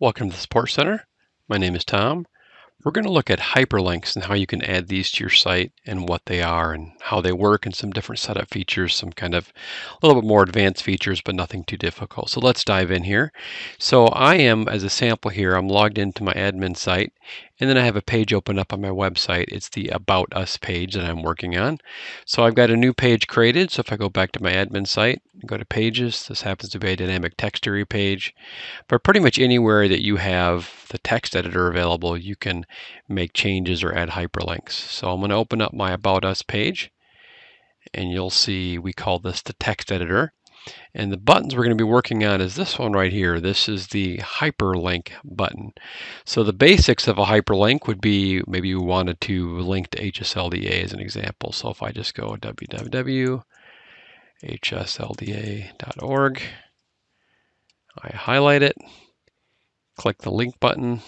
Welcome to the Support Center. My name is Tom. We're going to look at hyperlinks and how you can add these to your site and what they are and how they work and some different setup features, some kind of a little bit more advanced features, but nothing too difficult. So let's dive in here. So I am, as a sample here, I'm logged into my admin site, and then I have a page open up on my website. It's the About Us page that I'm working on. So I've got a new page created. So if I go back to my admin site, go to Pages, this happens to be a dynamic text area page. But pretty much anywhere that you have the text editor available, you can make changes or add hyperlinks. So I'm going to open up my About Us page, and you'll see we call this the text editor. And the buttons we're going to be working on is this one right here. This is the hyperlink button. So the basics of a hyperlink would be maybe you wanted to link to HSLDA as an example. So if I just go www.hslda.org, I highlight it, click the link button,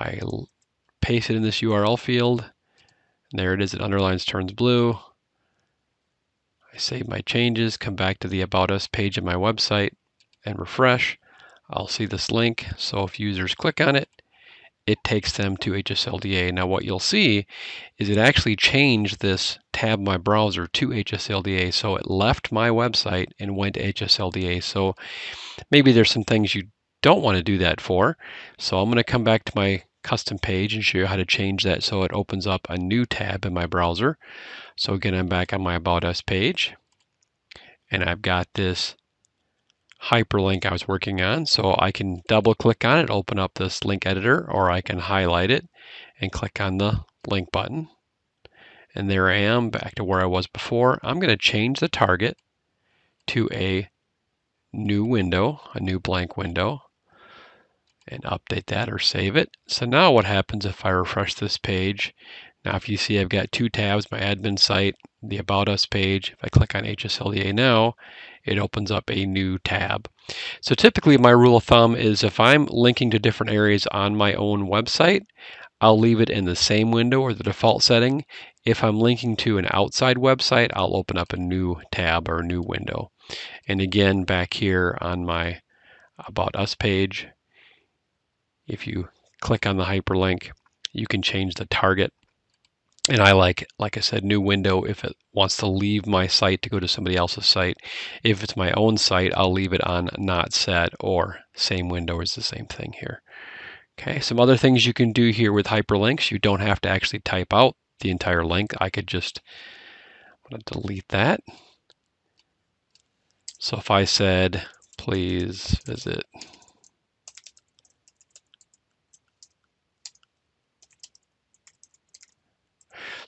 I paste it in this URL field, and there it is, it underlines, turns blue. I save my changes, come back to the About Us page of my website and refresh. I'll see this link, so if users click on it, it takes them to HSLDA. Now what you'll see is it actually changed this tab in my browser to HSLDA, so it left my website and went to HSLDA. So maybe there's some things you don't want to do that for. So I'm going to come back to my custom page and show you how to change that so it opens up a new tab in my browser. So again, I'm back on my About Us page, and I've got this hyperlink I was working on. So I can double click on it, open up this link editor, or I can highlight it and click on the link button. And there I am, back to where I was before. I'm going to change the target to a new window, a new blank window, and update that or save it. So now what happens if I refresh this page? Now if you see I've got two tabs, my admin site, the About Us page. If I click on HSLDA now, it opens up a new tab. So typically my rule of thumb is if I'm linking to different areas on my own website, I'll leave it in the same window or the default setting. If I'm linking to an outside website, I'll open up a new tab or a new window. And again, back here on my About Us page, if you click on the hyperlink, you can change the target. And I like I said, new window if it wants to leave my site to go to somebody else's site. If it's my own site, I'll leave it on not set, or same window is the same thing here. Okay, some other things you can do here with hyperlinks. You don't have to actually type out the entire link. I could just delete that. So if I said, please visit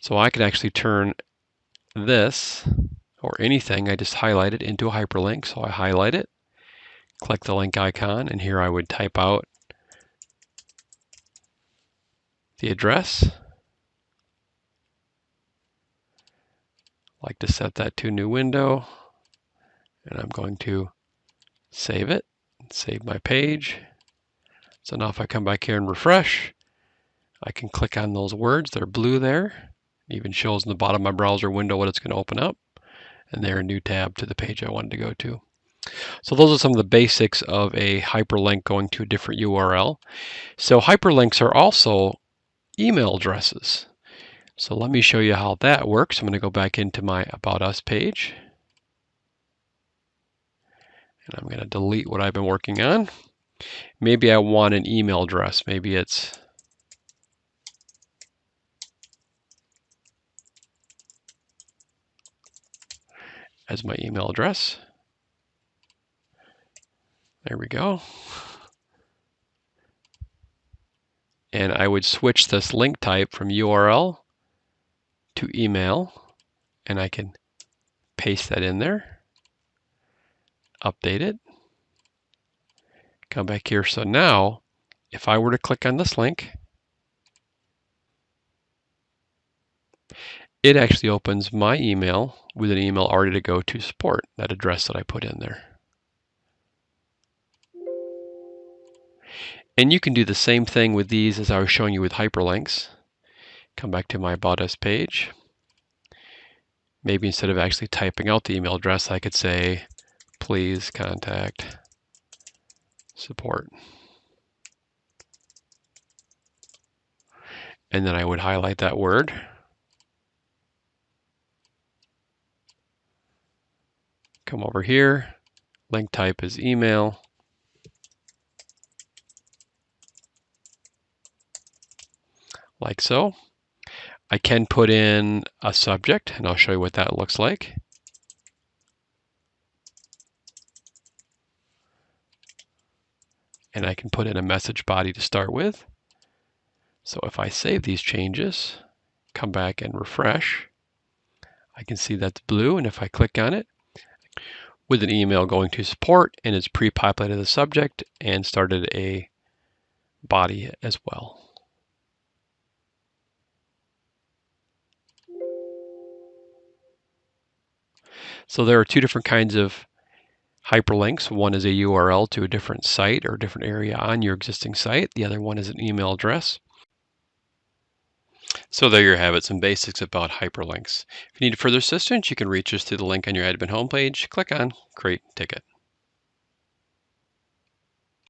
so I could actually turn this or anything I just highlighted into a hyperlink. So I highlight it, click the link icon, and here I would type out the address. I'd like to set that to new window, and I'm going to save it, save my page. So now if I come back here and refresh, I can click on those words. They're blue there. It even shows in the bottom of my browser window what it's going to open up. And there, a new tab to the page I wanted to go to. So those are some of the basics of a hyperlink going to a different URL. So hyperlinks are also email addresses. So let me show you how that works. I'm going to go back into my About Us page. And I'm going to delete what I've been working on. Maybe I want an email address. Maybe it's as my email address. There we go. And I would switch this link type from URL to email, and I can paste that in there, update it, come back here. So now, if I were to click on this link, it actually opens my email with an email already to go to support, that address that I put in there. And you can do the same thing with these as I was showing you with hyperlinks. Come back to my About Us page. Maybe instead of actually typing out the email address, I could say, please contact support. and then I would highlight that word. Come over here, link type is email. Like so. I can put in a subject, and I'll show you what that looks like. And I can put in a message body to start with. So if I save these changes, come back and refresh, I can see that's blue, and if I click on it, with an email going to support, and it's pre-populated the subject and started a body as well. So there are two different kinds of hyperlinks. One is a URL to a different site or a different area on your existing site. The other one is an email address. So there you have it, some basics about hyperlinks. If you need further assistance, you can reach us through the link on your admin homepage. Click on Create Ticket.